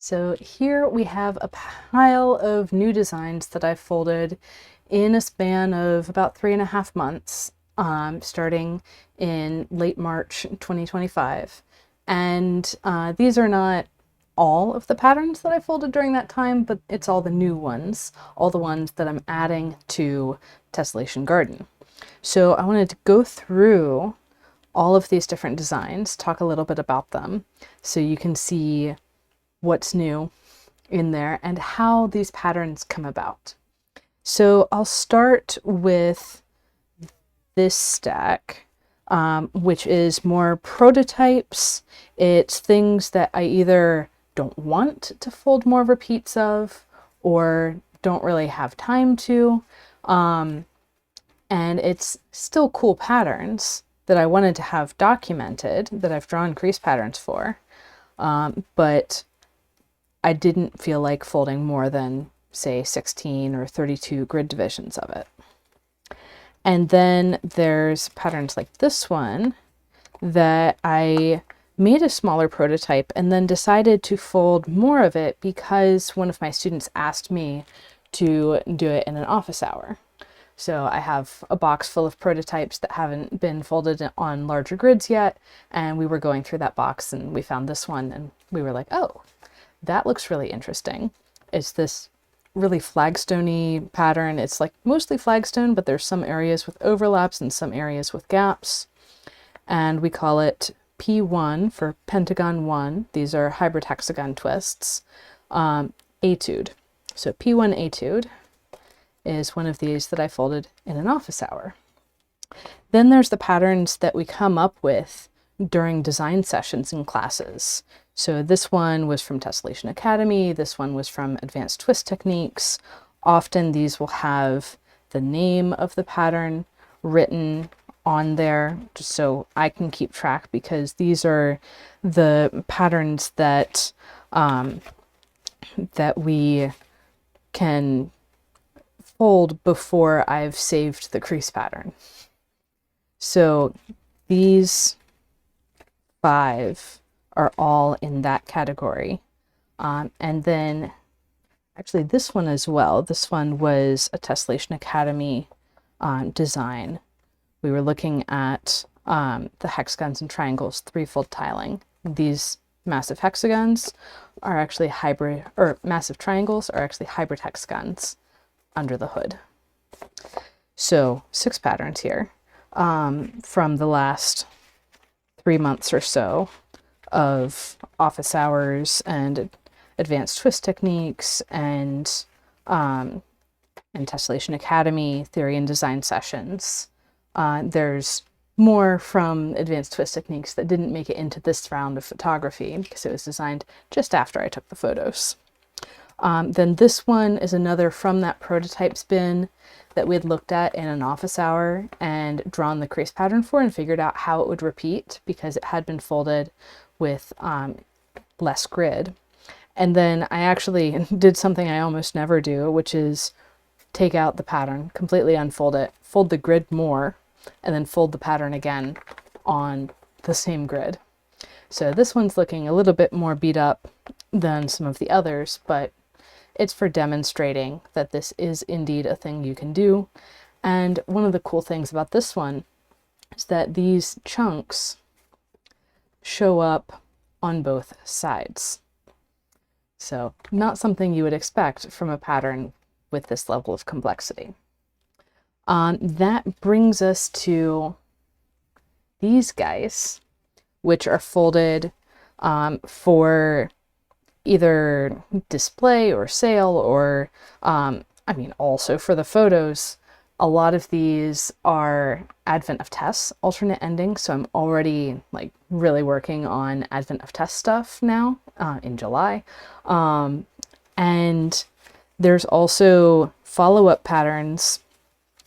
So here we have a pile of new designs that I've folded in a span of about 3.5 months, starting in late March 2025. And these are not all of the patterns that I folded during that time, but it's all the new ones, all the ones that I'm adding to Tessellation Garden. So I wanted to go through all of these different designs, talk a little bit about them, so you can see what's new in there and how these patterns come about. So I'll start with this stack, which is more prototypes. It's things that I either don't want to fold more repeats of or don't really have time to. And it's still cool patterns that I wanted to have documented, that I've drawn crease patterns for, but I didn't feel like folding more than, say, 16 or 32 grid divisions of it. And then there's patterns like this one that I made a smaller prototype and then decided to fold more of it because one of my students asked me to do it in an office hour. So I have a box full of prototypes that haven't been folded on larger grids yet, and we were going through that box and we found this one and we were like, oh, that looks really interesting. It's this really flagstone-y pattern. It's like mostly flagstone, but there's some areas with overlaps and some areas with gaps. And we call it P1 for Pentagon 1. These are hybrid hexagon twists. Etude. So P1 Etude is one of these that I folded in an office hour. Then there's the patterns that we come up with during design sessions in classes. So this one was from Tessellation Academy, this one was from Advanced Twist Techniques. Often these will have the name of the pattern written on there, just so I can keep track, because these are the patterns that that we can fold before I've saved the crease pattern. So these 5 are all in that category. And then actually this one as well. This one was a Tessellation Academy design. We were looking at the hexagons and triangles, threefold tiling. These massive hexagons are actually hybrid, or massive triangles are actually hybrid hexagons under the hood. So 6 patterns here from the last 3 months or so of office hours and Advanced Twist Techniques and Tessellation Academy theory and design sessions. There's more from Advanced Twist Techniques that didn't make it into this round of photography because it was designed just after I took the photos. Then this one is another from that prototypes bin that we had looked at in an office hour and drawn the crease pattern for and figured out how it would repeat because it had been folded with less grid. And then I actually did something I almost never do, which is take out the pattern, completely unfold it, fold the grid more, and then fold the pattern again on the same grid. So this one's looking a little bit more beat up than some of the others, but it's for demonstrating that this is indeed a thing you can do. And one of the cool things about this one is that these chunks show up on both sides. So not something you would expect from a pattern with this level of complexity. That brings us to these guys, which are folded for either display or sale or, also for the photos. A lot of these are Advent of Tess alternate endings, so I'm already really working on Advent of Tess stuff now in July. And there's also follow-up patterns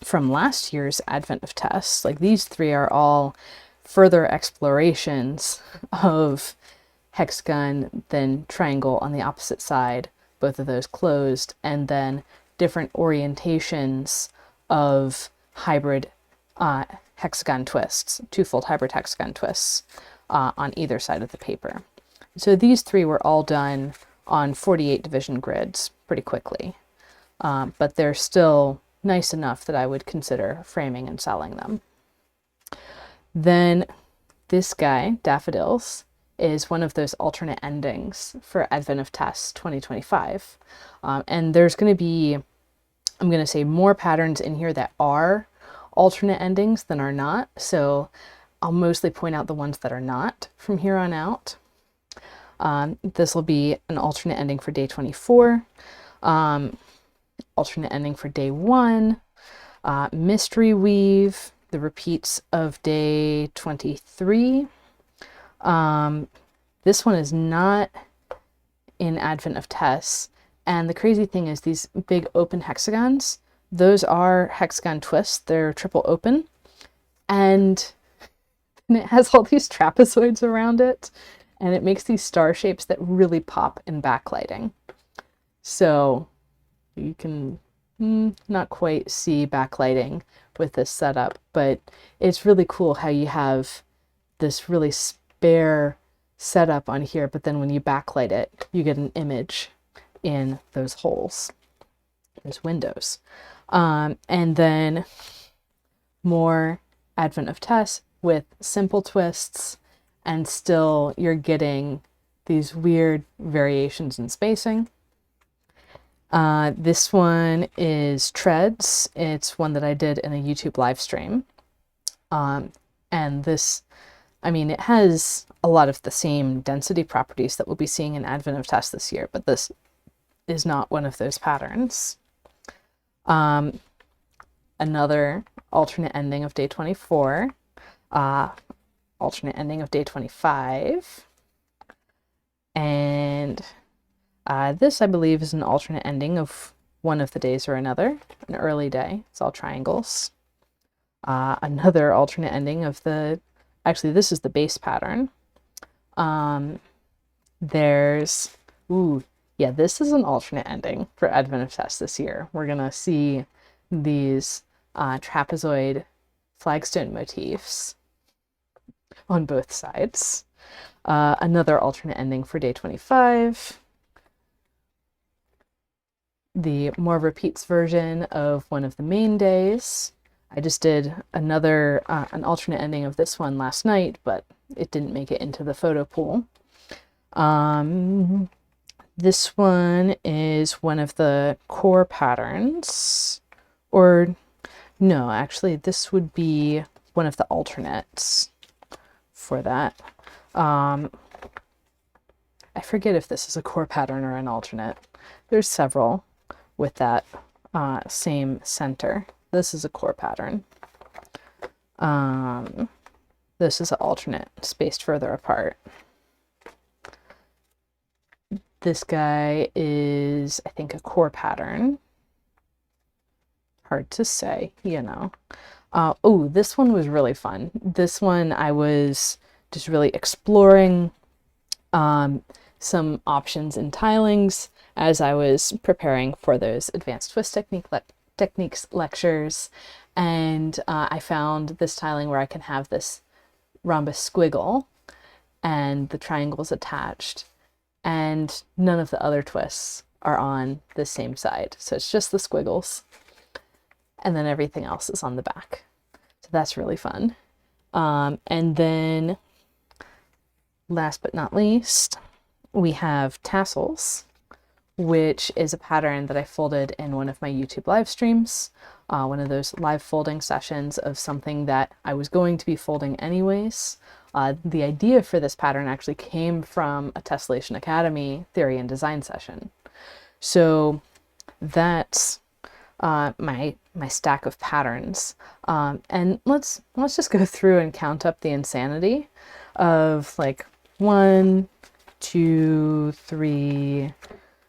from last year's Advent of Tess. These 3 are all further explorations of hexagon, then triangle on the opposite side, both of those closed, and then different orientations of hybrid hexagon twists, twofold hybrid hexagon twists on either side of the paper. So these 3 were all done on 48 division grids pretty quickly. But they're still nice enough that I would consider framing and selling them. Then this guy, Daffodils, is one of those alternate endings for Advent of Tess 2025. And there's going to be, I'm going to say, more patterns in here that are alternate endings than are not. So I'll mostly point out the ones that are not from here on out. This will be an alternate ending for day 24, alternate ending for day 1, mystery weave, the repeats of day 23. This one is not in Advent of Tess, and the crazy thing is these big open hexagons, those are hexagon twists. They're triple open, and it has all these trapezoids around it, and it makes these star shapes that really pop in backlighting. So you can not quite see backlighting with this setup, but it's really cool how you have this really spare setup on here, but then when you backlight it, you get an image in those holes, those windows. And then more Advent of Tess with simple twists, and still you're getting these weird variations in spacing. This one is Treads. It's one that I did in a YouTube live stream. And this, I mean, it has a lot of the same density properties that we'll be seeing in Advent of Tess this year, but this is not one of those patterns. Another alternate ending of day 24, alternate ending of day 25, and this, I believe, is an alternate ending of one of the days or another, an early day. It's all triangles. Another alternate ending of the, actually, this is the base pattern. There's, yeah, this is an alternate ending for Advent of Tess this year. We're going to see these trapezoid flagstone motifs on both sides. Another alternate ending for day 25. The more repeats version of one of the main days. I just did another, an alternate ending of this one last night, but it didn't make it into the photo pool. This one is one of the core patterns, or no, actually this would be one of the alternates for that. I forget if this is a core pattern or an alternate. There's several with that same center. This is a core pattern. This is an alternate, spaced further apart. This guy is, I think, a core pattern. Hard to say, you know. Oh, this one was really fun. This one I was just really exploring some options in tilings as I was preparing for those advanced twist techniques lectures, and I found this tiling where I can have this rhombus squiggle and the triangles attached, and none of the other twists are on the same side. So it's just the squiggles, and then everything else is on the back. So that's really fun. And then last but not least, we have tassels, which is a pattern that I folded in one of my YouTube live streams, one of those live folding sessions of something that I was going to be folding anyways. The idea for this pattern actually came from a Tessellation Academy theory and design session. So that's my stack of patterns. And let's just go through and count up the insanity of like 1, 2, 3,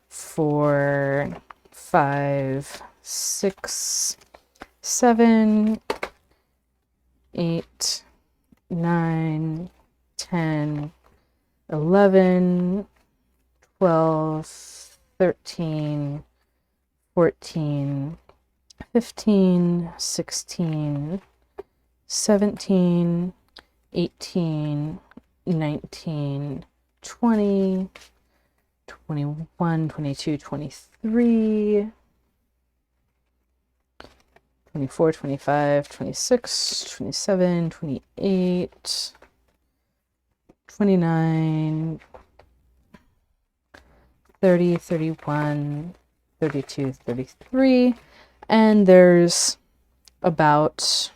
4, 5, 6, 7, 8, 9, 10, 11, 12, 13, 14, 15, 16, 17, 18, 19, 20, 21, 22, 23, 24, 25, 26, 27, 28, 29, 30, 31, 32, 33, and there's about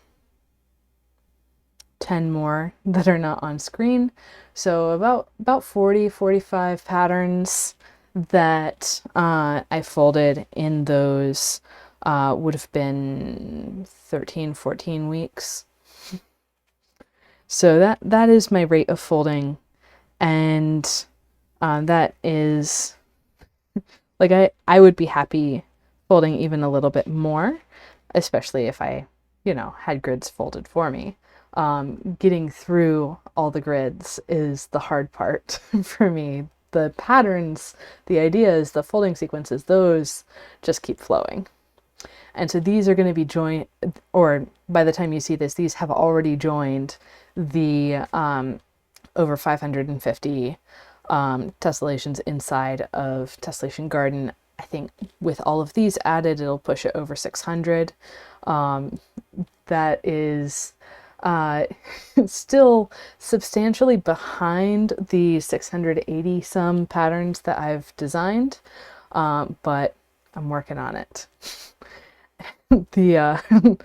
10 more that are not on screen. So about 40, 45 patterns that I folded in those would have been 13, 14 weeks. So that is my rate of folding, and that is like I would be happy folding even a little bit more, especially if I, had grids folded for me. Getting through all the grids is the hard part for me. The patterns, the ideas, the folding sequences, those just keep flowing. And so these are going to be joined, or by the time you see this, these have already joined the over 550 tessellations inside of Tessellation Garden. I think with all of these added, it'll push it over 600. That is still substantially behind the 680 some patterns that I've designed, but I'm working on it. The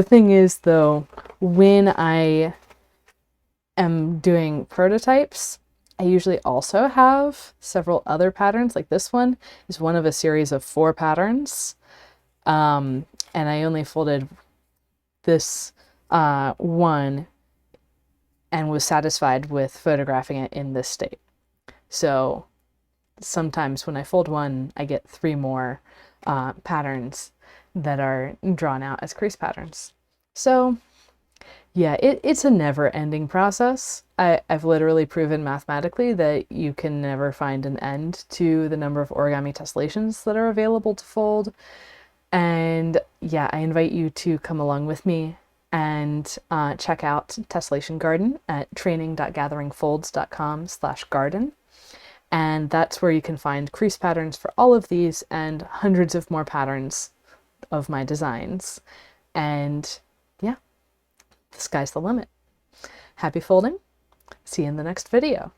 thing is, though, when I am doing prototypes, I usually also have several other patterns. Like this one is one of a series of 4 patterns, and I only folded this one and was satisfied with photographing it in this state. So sometimes when I fold one, I get 3 more patterns that are drawn out as crease patterns. So yeah, it's a never-ending process. I've literally proven mathematically that you can never find an end to the number of origami tessellations that are available to fold. And yeah, I invite you to come along with me and check out Tessellation Garden at training.gatheringfolds.com/garden. And that's where you can find crease patterns for all of these and hundreds of more patterns of my designs. And yeah, the sky's the limit. Happy folding. See you in the next video.